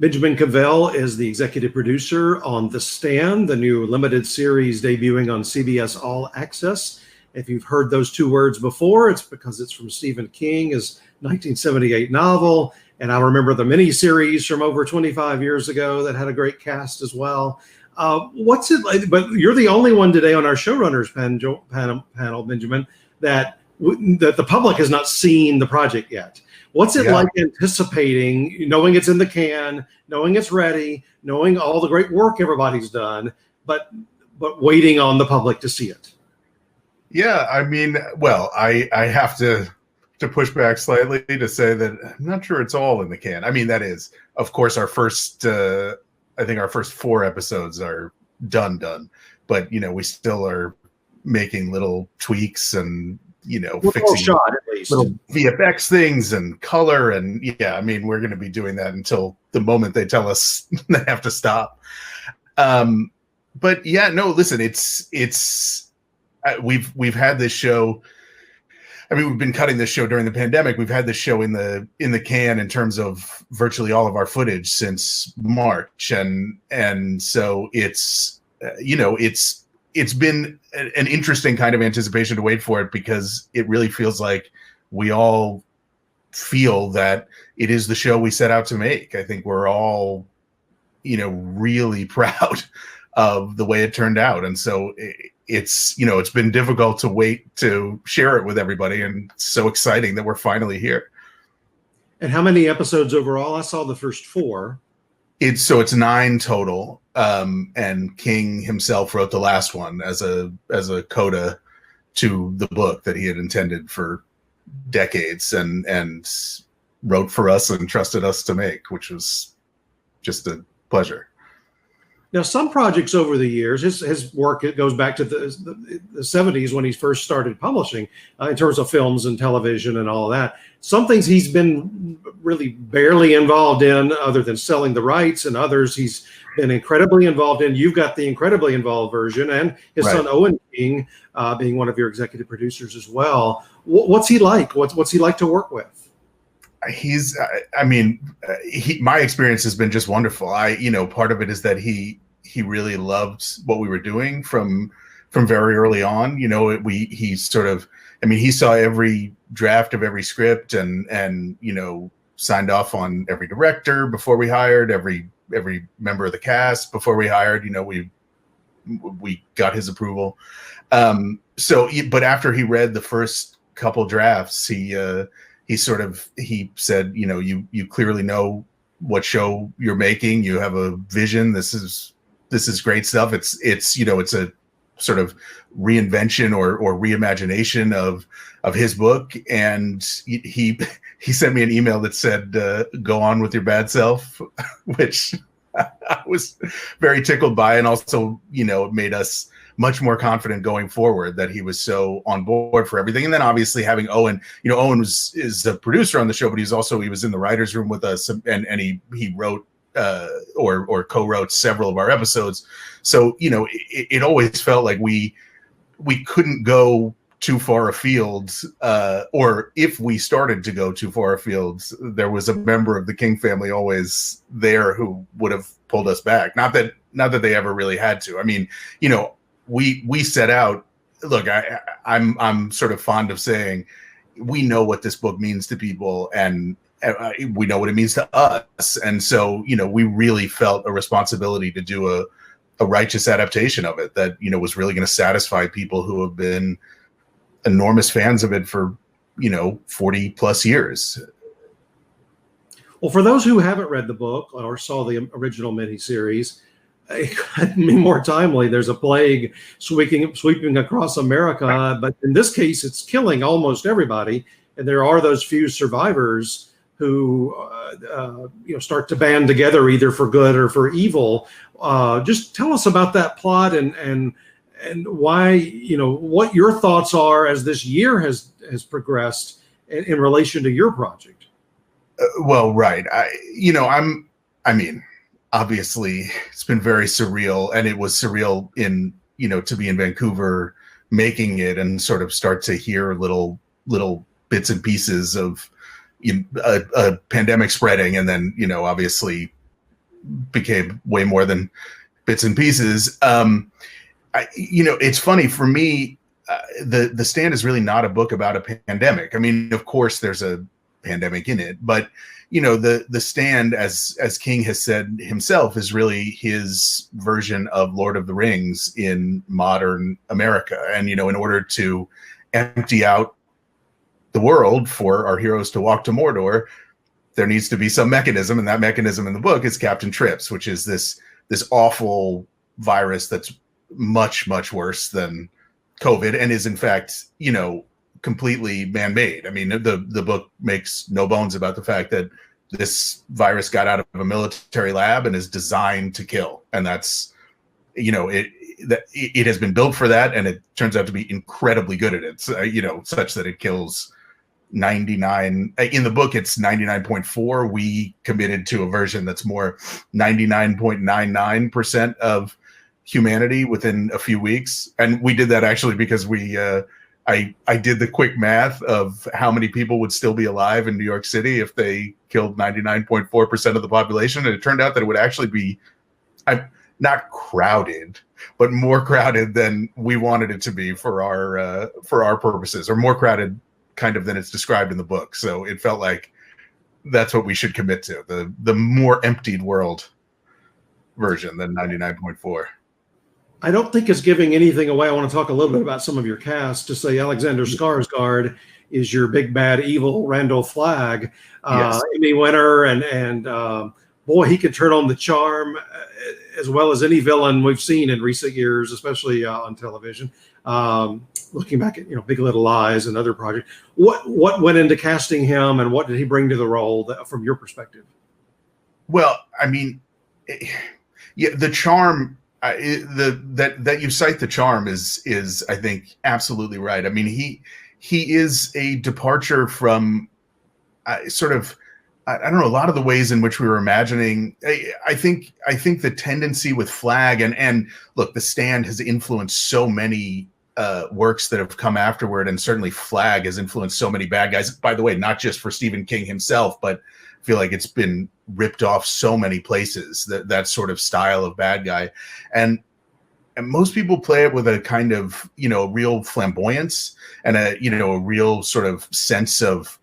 Benjamin Cavell is the executive producer on The Stand, the new limited series debuting on CBS All Access. If you've heard those two words before, it's because it's from Stephen King, his 1978 novel. And I remember the miniseries from over 25 years ago that had a great cast as well. What's it like? But you're the only one today on our showrunners panel, Benjamin, that the public has not seen the project yet. What's it like anticipating, knowing it's in the can, knowing it's ready, knowing all the great work everybody's done, but waiting on the public to see it? Yeah, I mean, well, I have to push back slightly to say that I'm not sure it's all in the can. I mean, that is, of course, our first, I think our first 4 episodes are done, but, we still are making little tweaks and, fixing shot, at least. Little VFX things and color. And yeah, I mean, we're going to be doing that until the moment they tell us they have to stop. But yeah, no, listen, it's we've had this show. I mean, we've been cutting this show during the pandemic. We've had this show in the can in terms of virtually all of our footage since March. And so it's been an interesting kind of anticipation to wait for it, because it really feels like we all feel that it is the show we set out to make. I think we're all, really proud of the way it turned out. And so it's been difficult to wait to share it with everybody, and it's so exciting that we're finally here. And how many episodes overall? I saw the first 4. It's 9 total. And King himself wrote the last one as a coda to the book that he had intended for decades, and wrote for us and trusted us to make, which was just a pleasure. Now, some projects over the years, his work, it goes back to the 70s when he first started publishing in terms of films and television and all of that. Some things he's been really barely involved in, other than selling the rights, and others he's been incredibly involved in. You've got the incredibly involved version, and his son Owen King being one of your executive producers as well. What's he like? What's he like to work with? My experience has been just wonderful. Part of it is that he really loved what we were doing from very early on. He saw every draft of every script and signed off on every director before we hired, every member of the cast before we hired. We got his approval. But after he read the first couple drafts, he said, you clearly know what show you're making. You have a vision. This is great stuff. It's a sort of reinvention or reimagination of his book. And he sent me an email that said, go on with your bad self, which I was very tickled by. And also, it made us much more confident going forward that he was so on board for everything. And then obviously having Owen, Owen is a producer on the show, but he was in the writer's room with us, and he wrote or co-wrote several of our episodes. So, it always felt like we couldn't go too far afield, or if we started to go too far afield, there was a member of the King family always there who would have pulled us back. Not that they ever really had to. I mean, we set out. Look, I'm sort of fond of saying we know what this book means to people, and we know what it means to us. And so, we really felt a responsibility to do a righteous adaptation of it that, was really going to satisfy people who have been enormous fans of it for, 40 plus years. Well, for those who haven't read the book or saw the original miniseries, it couldn't be more timely. There's a plague sweeping across America, but in this case, it's killing almost everybody. And there are those few survivors who, start to band together either for good or for evil. Just tell us about that plot and why, what your thoughts are as this year has progressed in relation to your project. Well, right. Obviously it's been very surreal, and it was surreal to be in Vancouver making it and sort of start to hear little bits and pieces of a pandemic spreading, and then obviously became way more than bits and pieces. It's funny for me. The Stand is really not a book about a pandemic. I mean, of course, there's a pandemic in it, but the Stand, as King has said himself, is really his version of Lord of the Rings in modern America. And in order to empty out the world for our heroes to walk to Mordor, there needs to be some mechanism, and that mechanism in the book is Captain Trips, which is this awful virus that's much, much worse than COVID and is in fact, completely man-made. I mean, the book makes no bones about the fact that this virus got out of a military lab and is designed to kill. And that's, it has been built for that, and it turns out to be incredibly good at it. So, such that it kills 99. In the book, it's 99.4. We committed to a version that's more 99.99% of humanity within a few weeks, and we did that actually because I did the quick math of how many people would still be alive in New York City if they killed 99.4% of the population, and it turned out that it would actually be not crowded, but more crowded than we wanted it to be for our purposes, or more crowded kind of than it's described in the book. So it felt like that's what we should commit to, the more emptied world version than 99.4. I don't think it's giving anything away. I want to talk a little bit about some of your cast. To say Alexander Skarsgård is your big bad evil Randall Flagg, Yes. Emmy winner, and boy, he could turn on the charm as well as any villain we've seen in recent years, especially on television. Looking back at Big Little Lies and other projects, what went into casting him, and what did he bring to the role from your perspective? Well, I mean, the charm. That you cite the charm is I think absolutely right. I mean, he is a departure from sort of, I don't know, a lot of the ways in which we were imagining. I think the tendency with Flagg and look, The Stand has influenced so many works that have come afterward, and certainly Flagg has influenced so many bad guys. By the way, not just for Stephen King himself, but I feel like it's been ripped off so many places, that sort of style of bad guy. And most people play it with a kind of, real flamboyance and a real sort of sense of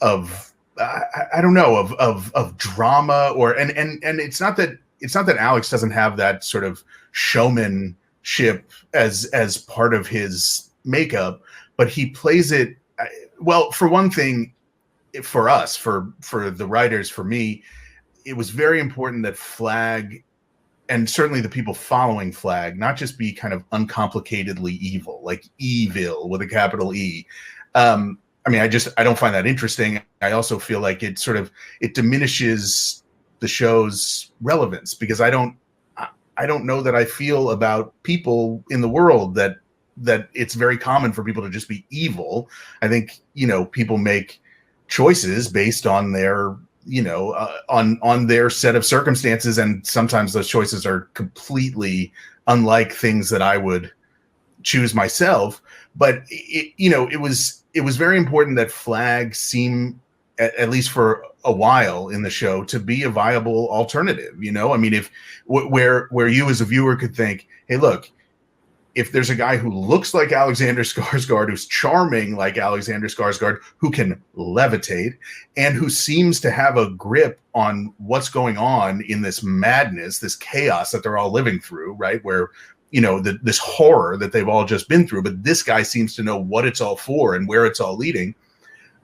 I don't know, of drama, and it's not that Alex doesn't have that sort of showmanship as part of his makeup, but he plays it well. For one thing, for us, for the writers, for me, it was very important that Flagg, and certainly the people following Flagg, not just be kind of uncomplicatedly evil, like evil with a capital E. I mean, I don't find that interesting. I also feel like it diminishes the show's relevance, because I don't know that I feel about people in the world that it's very common for people to just be evil. I think, people make choices based on their on their set of circumstances, and sometimes those choices are completely unlike things that I would choose myself. But it was very important that Flagg seem, at least for a while in the show, to be a viable alternative. I mean, if where you as a viewer could think, hey, look, if there's a guy who looks like Alexander Skarsgård, who's charming like Alexander Skarsgård, who can levitate, and who seems to have a grip on what's going on in this madness, this chaos that they're all living through, right? Where, this horror that they've all just been through, but this guy seems to know what it's all for and where it's all leading.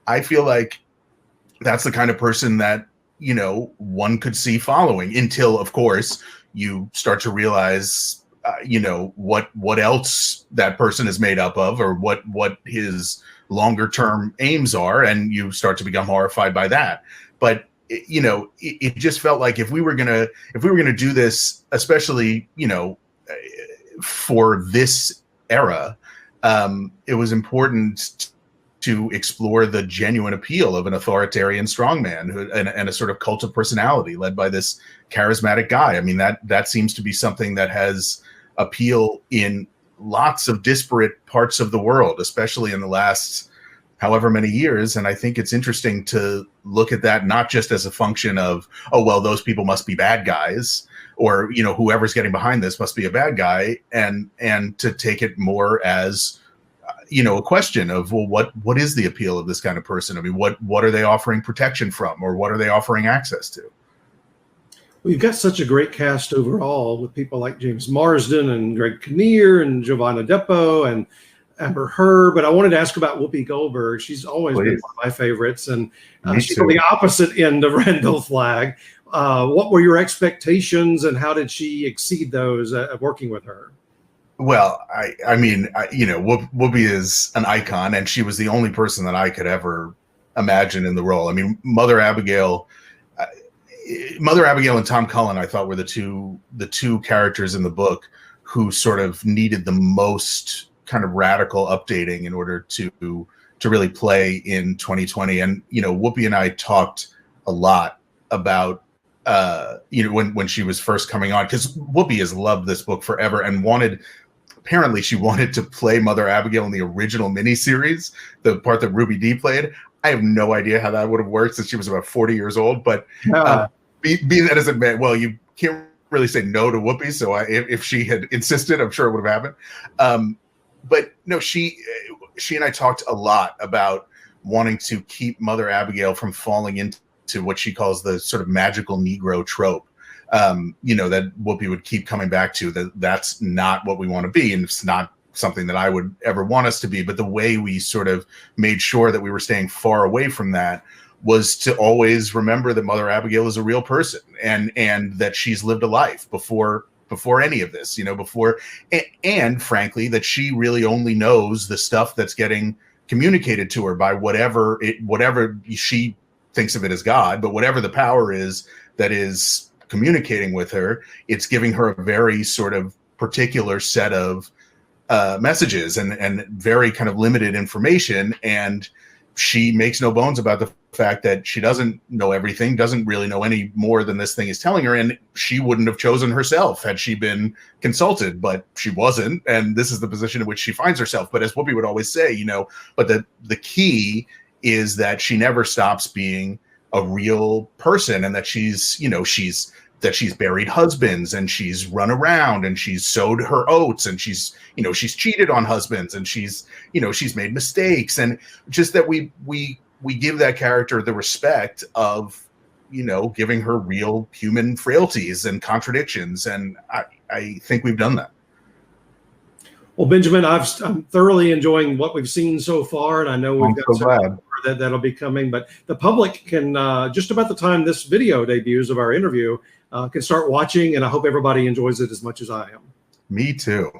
I feel like that's the kind of person that, one could see following, until, of course, you start to realize what else that person is made up of, or what his longer term aims are, and you start to become horrified by that. But it just felt like if we were gonna do this, especially for this era, it was important to explore the genuine appeal of an authoritarian strongman and a sort of cult of personality led by this charismatic guy. I mean, that seems to be something that has appeal in lots of disparate parts of the world, especially in the last however many years. And I think it's interesting to look at that not just as a function of, oh, well, those people must be bad guys, or, you know, whoever's getting behind this must be a bad guy, and to take it more as, you know, a question of, well, what is the appeal of this kind of person? I mean, what are they offering protection from, or what are they offering access to? Well, you've got such a great cast overall with people like James Marsden and Greg Kinnear and Giovanna Depo and Amber Heard. But I wanted to ask about Whoopi Goldberg. She's always been one of my favorites, and she's on the opposite end of Randall Flagg. What were your expectations, and how did she exceed those working with her? Well, I mean, you know, Whoopi is an icon, and she was the only person that I could ever imagine in the role. I mean, Mother Abigail and Tom Cullen, I thought, were the two characters in the book who sort of needed the most kind of radical updating in order to really play in 2020. And, you know, Whoopi and I talked a lot about, you know, when she was first coming on, because Whoopi has loved this book forever and apparently she wanted to play Mother Abigail in the original miniseries, the part that Ruby Dee played. I have no idea how that would have worked since she was about 40 years old, but be that as it may, well, you can't really say no to Whoopi. So if she had insisted, I'm sure it would have happened. But no, she and I talked a lot about wanting to keep Mother Abigail from falling into what she calls the sort of magical Negro trope, you know, that Whoopi would keep coming back to, that's not what we want to be. And it's not something that I would ever want us to be. But the way we sort of made sure that we were staying far away from that was to always remember that Mother Abigail is a real person, and that she's lived a life before any of this, you know, and frankly, that she really only knows the stuff that's getting communicated to her by whatever she thinks of it as God, but whatever the power is that is communicating with her, it's giving her a very sort of particular set of messages and very kind of limited information. And she makes no bones about the fact that she doesn't know everything, doesn't really know any more than this thing is telling her. And she wouldn't have chosen herself had she been consulted, but she wasn't. And this is the position in which she finds herself. But as Whoopi would always say, you know, but the key is that she never stops being a real person, and that she's buried husbands, and she's run around, and she's sowed her oats, and she's cheated on husbands, and she's made mistakes, and just that we give that character the respect of, you know, giving her real human frailties and contradictions. And I think we've done that. Well, Benjamin, I'm thoroughly enjoying what we've seen so far, and I know we've got some more that'll be coming. But the public can, just about the time this video debuts of our interview, can start watching, and I hope everybody enjoys it as much as I am. Me too.